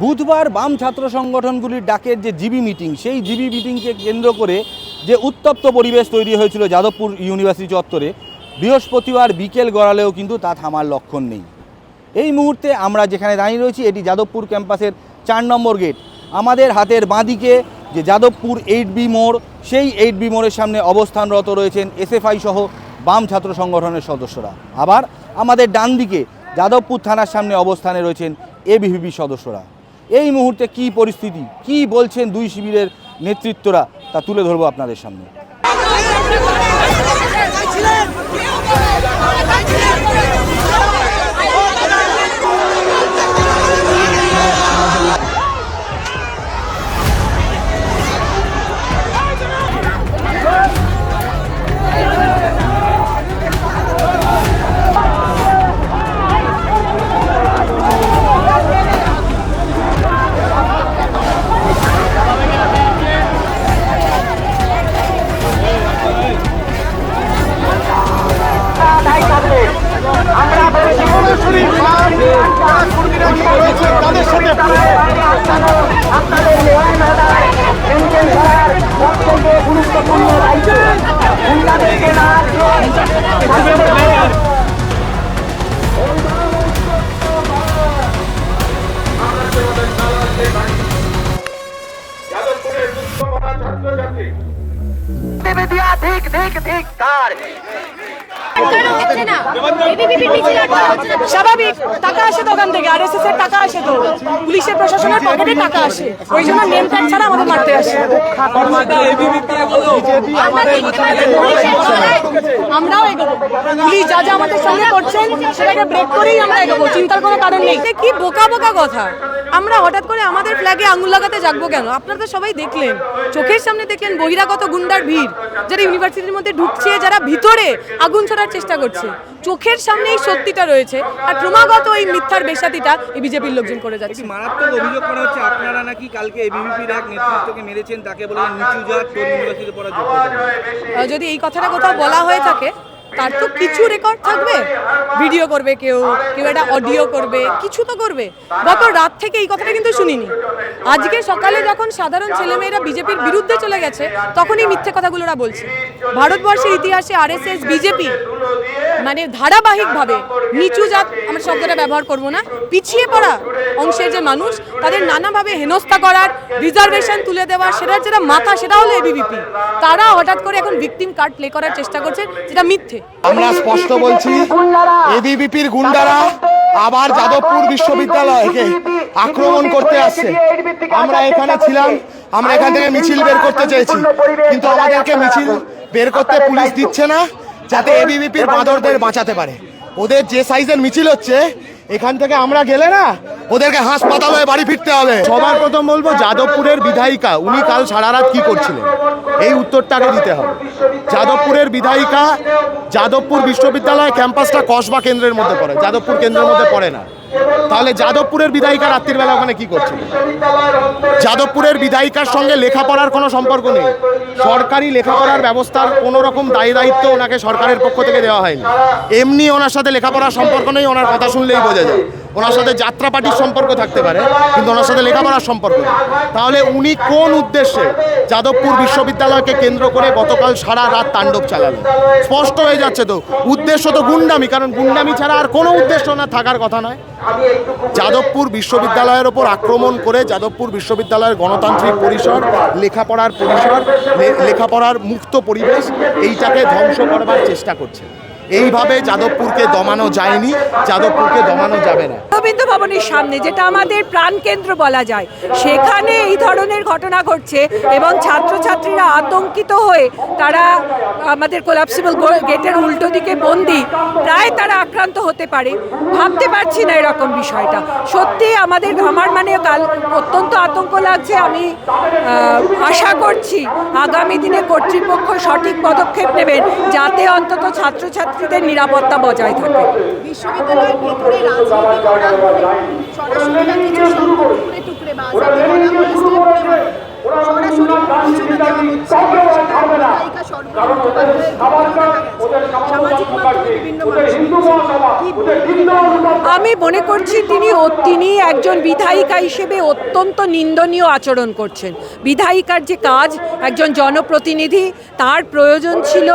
বুধবার বাম ছাত্র সংগঠনগুলির ডাকের যে জিবি মিটিং, সেই জিবি মিটিংকে কেন্দ্র করে যে উত্তপ্ত পরিবেশ তৈরি হয়েছিল যাদবপুর ইউনিভার্সিটি চত্বরে, বৃহস্পতিবার বিকেল গড়ালেও কিন্তু তা থামার লক্ষণ নেই। এই মুহূর্তে আমরা যেখানে দাঁড়িয়ে রয়েছি এটি যাদবপুর ক্যাম্পাসের 4 নম্বর গেট। আমাদের হাতের বাঁদিকে যে যাদবপুর 8B মোড়, সেই 8B মোড়ের সামনে অবস্থানরত রয়েছেন এসএফআই সহ বাম ছাত্র সংগঠনের সদস্যরা। আবার আমাদের ডান দিকে যাদবপুর থানার সামনে অবস্থানে রয়েছেন এবিভিপি সদস্যরা। এই মুহূর্তে কি পরিস্থিতি, কি বলছেন দুই শিবিরের নেতৃত্বরা, তা তুলে ধরবো আপনাদের সামনে। স্বাভাবিক, টাকা আসে তো ওখান থেকে, আরএসএস এর টাকা আসে, তো পুলিশের প্রশাসনের পকেটে টাকা আসে, ওই জন্য নেম ট্যাগ ছাড়া আমাদের মারতে আসে। আমরাও এগোবো, পুলিশ যা যা আমাদের সঙ্গে করছেন সেটাকে ব্রেক করেই আমরা এগোবো, চিন্তার কোনো কারণ নেই। কি বোকা বোকা কথা, আমরা হঠাৎ করে আমাদের ফ্ল্যাগে আঙুল লাগাতে জাগবো কেন? আপনারা তো সবাই দেখলেন, চোখের সামনে দেখলেন বহিরাগত গুন্ডার ভিড়, যারা ইউনিভার্সিটির মধ্যে ঢুকছে, যারা ভিতরে আগুন ছড়ার চেষ্টা করছে। চোখের সামনে এই সত্যিটা রয়েছে, আর ক্রমাগত এই মিথ্যার বেশাতিটা এই বিজেপির লোকজন করে যাচ্ছে। মারাত্মক অভিযোগ করা হচ্ছে আপনারা নাকি কালকে এবিভিপির এক নেতৃত্বকে মেরেছেন, তাকে বলেন নিচু জাত, তোর ইউনিভার্সিটিতে পড়ার যোগ্যতা। যদি এই কথাটা কোথাও বলা হয়ে থাকে, তার তো কিছু রেকর্ড থাকবে, ভিডিও করবে, কেউ কেউ একটা অডিও করবে, কিছু তো করবে। গত রাত থেকে এই কথাটা কিন্তু শুনিনি। আজকে সকালে যখন সাধারণ ছেলেমেয়েরা বিজেপির বিরুদ্ধে চলে গেছে, তখন এই মিথ্যে কথাগুলো ওরা বলছে। ভারতবর্ষের ইতিহাসে আরএসএস বিজেপি মানে ধারাবাহিকভাবে নিচু জাত, আমরা শব্দটা ব্যবহার করব না, পিছিয়ে পড়া অংশের যে মানুষ, তাদের নানাভাবে হেনস্থা করার, রিজার্ভেশন তুলে দেওয়ার, সেটার যেটা মাথা সেটা হলো এবিভিপি। তারা হঠাৎ করে এখন ভিকটিম কার্ড প্লে করার চেষ্টা করছে, যেটা মিথ্যে। আমরা স্পষ্ট বলছি, এবিভিপির গুন্ডারা আবার যাদবপুর বিশ্ববিদ্যালয়কে আক্রমণ করতে আসছে। আমরা এখানে ছিলাম, আমরা এখান থেকে মিছিল বের করতে চেয়েছি, কিন্তু আমাদেরকে মিছিল বের করতে পুলিশ দিচ্ছে না, যাতে এবিভিপির বাঁদরদের বাঁচাতে পারে। ওদের যে সাইজের মিছিল হচ্ছে, এখান থেকে আমরা গেলে না ওদেরকে হাসপাতালে বাড়ি ফিরতে হবে। সবার প্রথম বলবো, যাদবপুরের বিধায়িকা উনি কাল সারা রাত কি করছিলেন, এই উত্তরটাকে দিতে হবে। যাদবপুরের বিধায়িকা, যাদবপুর বিশ্ববিদ্যালয় ক্যাম্পাসটা কসবা কেন্দ্রের মধ্যে পড়ে, যাদবপুর কেন্দ্রের মধ্যে পড়ে না। তাহলে যাদবপুরের বিধায়িকা রাত্রির বেলা ওখানে কি করছিল? যাদবপুরের বিধায়িকার সঙ্গে লেখাপড়ার কোনো সম্পর্ক নেই। সরকারি লেখাপড়ার ব্যবস্থার কোনো রকম দায়িত্ব ওনাকে সরকারের পক্ষ থেকে দেওয়া হয়নি। এমনি ওনার সাথে লেখাপড়ার সম্পর্ক নেই, ওনার কথা শুনলেই বোঝা যায়। ওনার সাথে যাত্রা পার্টির সম্পর্ক থাকতে পারে, কিন্তু ওনার সাথে লেখাপড়ার সম্পর্ক নেই। তাহলে উনি কোন উদ্দেশ্যে যাদবপুর বিশ্ববিদ্যালয়কে কেন্দ্র করে গতকাল সারা রাত তাণ্ডব চালালেন? স্পষ্ট হয়ে যাচ্ছে তো, উদ্দেশ্য তো গুন্ডামি, কারণ গুন্ডামি ছাড়া আর কোনো উদ্দেশ্য না থাকার কথা নয়। যাদবপুর বিশ্ববিদ্যালয়ের ওপর আক্রমণ করে যাদবপুর বিশ্ববিদ্যালয়ের গণতান্ত্রিক পরিসর, লেখাপড়ার পরিসর, লেখাপড়ার মুক্ত পরিবেশ, এইটাকে ধ্বংস করবার চেষ্টা করছে। এইভাবে যাদবপুরকে দমানো যায়নি, যাদবপুরকে দমানো যাবে না। রবীন্দ্র ভবনের সামনে, যেটা আমাদের প্রাণকেন্দ্র বলা যায়, সেখানে এই ধরনের ঘটনা ঘটছে এবং ছাত্রছাত্রীরা আতঙ্কিত হয়ে তারা আমাদের কোলাপসিবল গেটের উল্টো দিকে বন্দি, প্রায় তারা আক্রান্ত হতে পারে। ভাবতে পারছি না এরকম বিষয়টা। সত্যি আমার মানে কাল অত্যন্ত আতঙ্ক লাগছে। আমি আশা করছি আগামী দিনে কর্তৃপক্ষ সঠিক পদক্ষেপ নেবেন, যাতে অন্তত ছাত্রছাত্রীদের নিরাপত্তা বজায় থাকে। বিশ্ববিদ্যালয়ের ভেতরে রাজনীতি করা হলে সরাসরি না কিছু সম্পদ টুকরে টুকরে বা সরাসরি কিছু দেওয়া হচ্ছে, সেটা বিধায়িকা সামাজিক মাধ্যমে বিভিন্ন মানুষ কি আমি মনে করছি তিনি একজন বিধায়িকা হিসেবে অত্যন্ত নিন্দনীয় আচরণ করছেন। বিধায়িকার যে কাজ, একজন জনপ্রতিনিধি, তার প্রয়োজন ছিল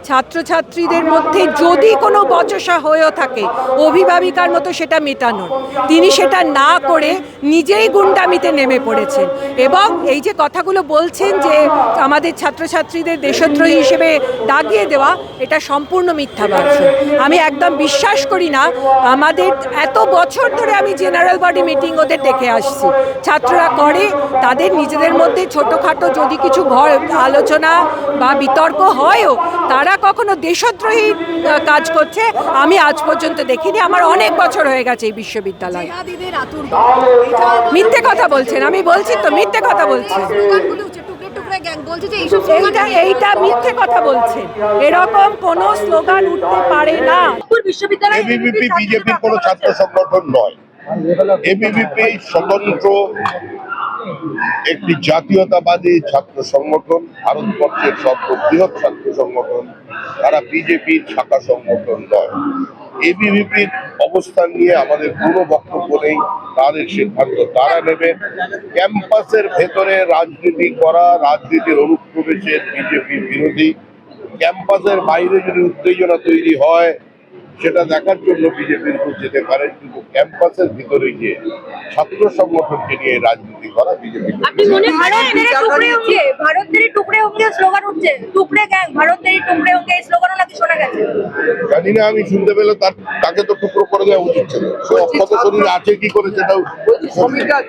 ছাত্রছাত্রীদের মধ্যে যদি কোনো বচসা হয়েও থাকে অভিভাবিকার মতো সেটা মেটানোর। তিনি সেটা না করে নিজেই গুন্ডামিতে নেমে পড়েছেন এবং এই যে কথাগুলো বলছেন যে আমাদের ছাত্রছাত্রীদের দেশদ্রোহী হিসেবে দাগিয়ে দেওয়া, এটা সম্পূর্ণ মিথ্যা ভাষণ। আমি একদম বিশ্বাস করি না। আমাদের এত বছর ধরে আমি জেনারেল বডি মিটিং ওদের দেখে আসছি, ছাত্ররা করে তাদের নিজেদের মধ্যে ছোটোখাটো যদি কিছু আলোচনা বা বিতর্ক হয়ও, তারা কখনো দেশদ্রোহী কাজ করছে আমি আজ পর্যন্ত দেখিনি। আমার অনেক বছর হয়ে গেছে এই বিশ্ববিদ্যালয়ে। জিহাদিদের আতুর মিথ্যে কথা বলছেন, আমি বলছি তো মিথ্যে কথা বলছেন। স্লোগানগুলো হচ্ছে টুকরে টুকরে গ্যাং, বলছে যে এইসব স্লোগান এইটা মিথ্যে কথা বলছেন। এরকম কোনো স্লোগান উঠতে পারে না। এবিভিপি বিজেপির কোনো ছাত্র সংগঠন নয়। এবিভিপি স্বতন্ত্র একটি জাতীয়তাবাদী ছাত্র সংগঠন, ভারতবর্ষের সর্ববৃহৎ ছাত্র সংগঠন। তারা বিজেপির শাখা সংগঠন নয়। এবিভিপির অবস্থান নিয়ে আমাদের কোনো বক্তব্য নেই, তাদের সিদ্ধান্ত তারা নেবেন। ক্যাম্পাসের ভেতরে রাজনীতি করা, রাজনীতির অনুপ্রবেশের বিজেপি বিরোধী। ক্যাম্পাসের বাইরে যদি উত্তেজনা তৈরি হয় সেটা দেখার জন্য বিজেপির উপর যেতে পারে, কিন্তু ক্যাম্পাসের ভিতরে গিয়ে ছাত্র সংগঠনকে নিয়ে রাজনীতি করা বিজেপি। আপনি মনে ভারতের টুকরে হোকে স্লোগান উঠছে, টুকরে গ্যাং, ভারতের টুকরে হোকে স্লোগানও নাকি শোনা গেছে। জানি না, আমি শুনতে পেলে তাকে তো টুকরো করে দেওয়া উচিত ছিল। সে অক্ষত শরীরে আছে কি করে সেটাও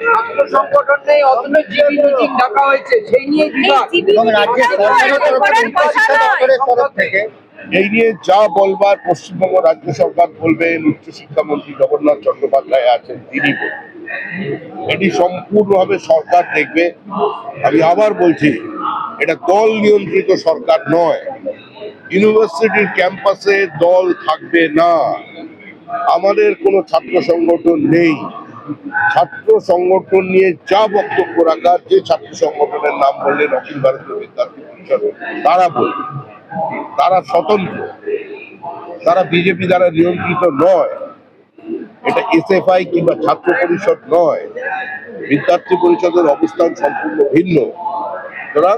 ছাত্র সংগঠন নেই, অথচ জিবি মিটিং ডাকা হয়েছে, সেই নিয়ে বিভাগ এবং রাজ্যের তরফ থেকে এই নিয়ে যা বলবার পশ্চিমবঙ্গ রাজ্য সরকার বলবেন, উচ্চশিক্ষামন্ত্রী জগন্নাথ চট্টোপাধ্যায় আছেন তিনি বলবেন। এটি সম্পূর্ণভাবে সরকার দেখবে। আমি আবার বলছি, এটা দল নিয়ন্ত্রিত সরকার নয়। ইউনিভার্সিটির ক্যাম্পাসে দল থাকবে না। আমাদের কোনো ছাত্র সংগঠন নেই। ছাত্র সংগঠন নিয়ে যা বক্তব্য রাখার, যে ছাত্র সংগঠনের নাম বললেন অখিল ভারতীয় বিদ্যার্থী পরিষদ, তারা বলবে। তারা স্বতন্ত্র, তারা বিজেপি দ্বারা নিয়ন্ত্রিত নয়। এটা এসএফআই কিংবা ছাত্র পরিষদ নয়। বিদ্যার্থী পরিষদের অবস্থান সম্পূর্ণ ভিন্ন। সুতরাং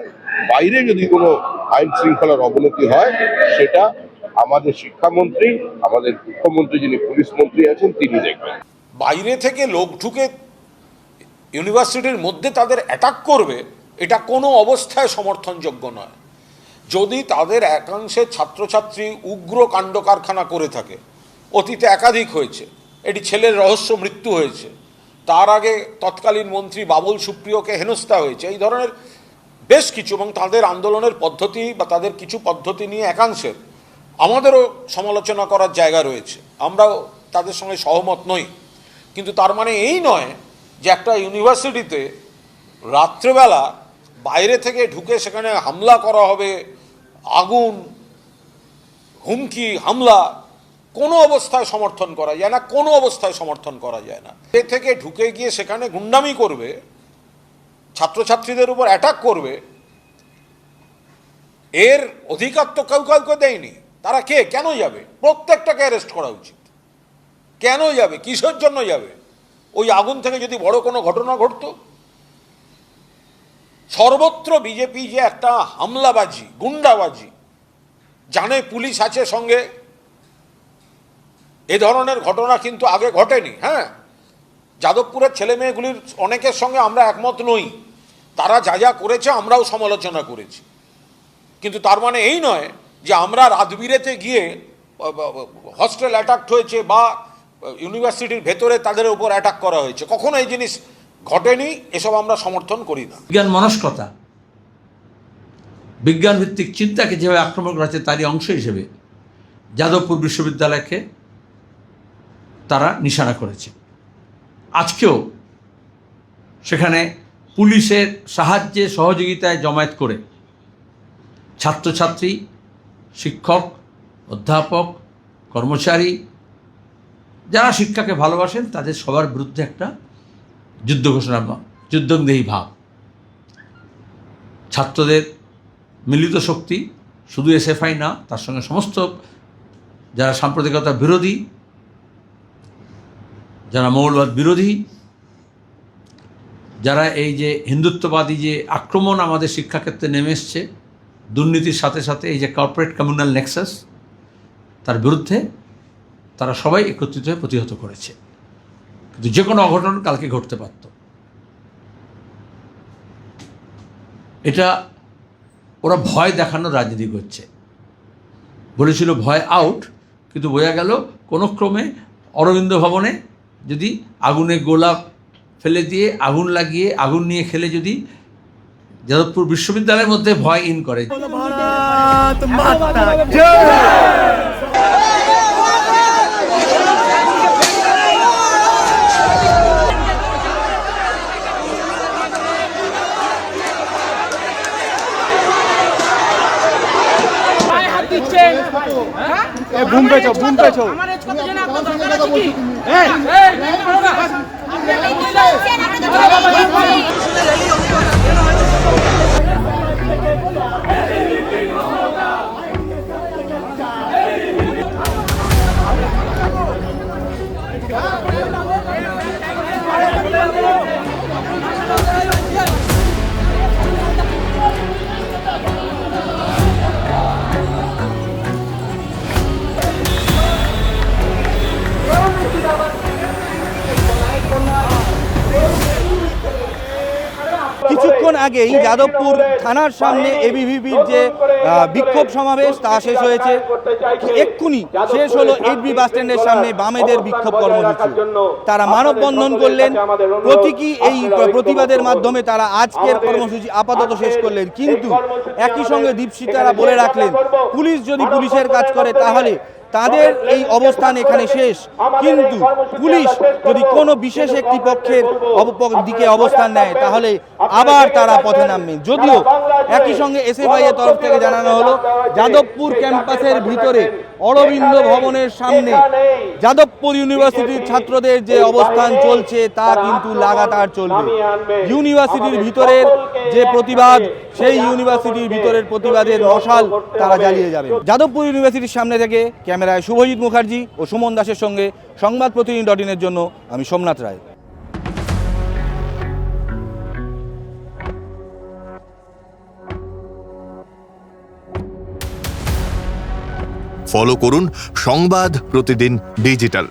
বাইরে যদি কোনো আইন শৃঙ্খলার অবনতি হয় সেটা আমাদের শিক্ষামন্ত্রী, আমাদের মুখ্যমন্ত্রী যিনি পুলিশ মন্ত্রী আছেন তিনি দেখবেন। বাইরে থেকে লোক ঢুকে ইউনিভার্সিটির মধ্যে তাদের অ্যাটাক করবে, এটা কোনো অবস্থায় সমর্থনযোগ্য নয়। যদি তাদের একাংশের ছাত্রছাত্রী উগ্র কাণ্ড কারখানা করে থাকে, অতীতে একাধিক হয়েছে, এটি ছেলের রহস্য মৃত্যু হয়েছে, তার আগে তৎকালীন মন্ত্রী বাবুল সুপ্রিয়কে হেনস্থা হয়েছে, এই ধরনের বেশ কিছু, এবং তাদের আন্দোলনের পদ্ধতি বা তাদের কিছু পদ্ধতি নিয়ে একাংশের আমাদেরও সমালোচনা করার জায়গা রয়েছে, আমরাও তাদের সঙ্গে সহমত নই। কিন্তু তার মানে এই নয় যে একটা ইউনিভার্সিটিতে রাত্রেবেলা বাইরে থেকে ঢুকে সেখানে হামলা করা হবে, আগুন, হুমকি, হামলা কোনো অবস্থায় সমর্থন করা যায় না, কোনো অবস্থায় সমর্থন করা যায় না। এ থেকে ঢুকে গিয়ে সেখানে গুন্ডামি করবে, ছাত্রছাত্রীদের উপর অ্যাটাক করবে, এর অধিকার তো কেউ কাউকে দেয়নি। তারা কে, কেন যাবে? প্রত্যেকটাকে অ্যারেস্ট করা উচিত। কেন যাবে, কিসের জন্য যাবে? ওই আগুন থেকে যদি বড় কোনো ঘটনা ঘটতো। সর্বত্র বিজেপি যে একটা হামলাবাজি, গুন্ডাবাজি, জানে পুলিশ আছে সঙ্গে, এ ধরনের ঘটনা কিন্তু আগে ঘটেনি। হ্যাঁ, যাদবপুরের ছেলে মেয়েগুলির অনেকের সঙ্গে আমরা একমত নই, তারা যা যা করেছে আমরাও সমালোচনা করেছি, কিন্তু তার মানে এই নয় যে আমরা রাতবিরেতে গিয়ে হস্টেল অ্যাটাক হয়েছে বা ইউনিভার্সিটির ভেতরে তাদের উপর অ্যাটাক করা হয়েছে, কখনো এই জিনিস ঘটেনি, এসব আমরা সমর্থন করি না। বিজ্ঞান মনস্কতা, বিজ্ঞান ভিত্তিক চিন্তাকে যেভাবে আক্রমণ করা হচ্ছে তারই অংশ হিসেবে যাদবপুর বিশ্ববিদ্যালয়কে তারা নিশানা করেছে। আজকেও সেখানে পুলিশের সাহায্যে সহযোগিতায় জমায়েত করে ছাত্রছাত্রী, শিক্ষক, অধ্যাপক, কর্মচারী, যারা শিক্ষাকে ভালোবাসেন তাদের সবার বিরুদ্ধে একটা যুদ্ধ ঘোষণা, যুদ্ধংদেহী ভাব। ছাত্রদের মিলিত শক্তি শুধু এসএফআই না, তার সঙ্গে সমস্ত যারা সাম্প্রদায়িকতা বিরোধী, যারা মৌলবাদ বিরোধী, যারা এই যে হিন্দুত্ববাদী যে আক্রমণ আমাদের শিক্ষাক্ষেত্রে নেমে এসছে দুর্নীতির সাথে সাথে, এই যে কর্পোরেট কমিউনাল নেক্সাস, তার বিরুদ্ধে তারা সবাই একত্রিত হয়ে প্রতিহত করেছে। কিন্তু যে কোনো অঘটন কালকে ঘটতে পারত। এটা ওরা ভয় দেখানোর রাজনীতি করছে। বলেছিল ভয় আউট, কিন্তু বোঝা গেল কোনো ক্রমে অরবিন্দ ভবনে যদি আগুনে গোলা ফেলে দিয়ে আগুন লাগিয়ে আগুন নিয়ে খেলে যদি যাদবপুর বিশ্ববিদ্যালয়ের মধ্যে ভয় ইন করে। বুম পেছো কিছুক্ষণ আগেই যাদবপুর থানার সামনে এবিভিপির যে বিক্ষোভ সমাবেশ তা শেষ হয়েছে। এক্ষুনি শেষ হলো 8B বাস স্ট্যান্ডের সামনে বামেদের বিক্ষোভ কর্মসূচি। তারা মানববন্ধন করলেন, প্রতীকী এই প্রতিবাদের মাধ্যমে তারা আজকের কর্মসূচি আপাতত শেষ করলেন। কিন্তু একই সঙ্গে দীপশিতারা বলে রাখলেন, পুলিশ যদি পুলিশের কাজ করে তাহলে তাদের এই অবস্থান এখানে শেষ, কিন্তু পুলিশ যদি কোনো বিশেষ একটি পক্ষের দিকে অবস্থান নেয় তাহলে আবার তারা পথে নামবে। যদিও একই সঙ্গে এসএফআই এর তরফ থেকে জানানো হলো যাদবপুর ক্যাম্পাসের ভিতরে অরবিন্দ ভবনের সামনে যাদবপুর ইউনিভার্সিটির ছাত্রদের যে অবস্থান চলছে তা কিন্তু লাগাতার চলবে। ইউনিভার্সিটির ভিতরের যে প্রতিবাদ, সেই ইউনিভার্সিটির ভিতরের প্রতিবাদের মশাল তারা জ্বালিয়ে যাবে। যাদবপুর ইউনিভার্সিটির সামনে থেকে ক্যামেরায় শুভজিৎ মুখার্জি ও সুমন দাসের সঙ্গে সংবাদ প্রতিনিধি.in-এর জন্য আমি সোমনাথ রায়। ফলো করুন সংবাদ প্রতিদিন ডিজিটাল।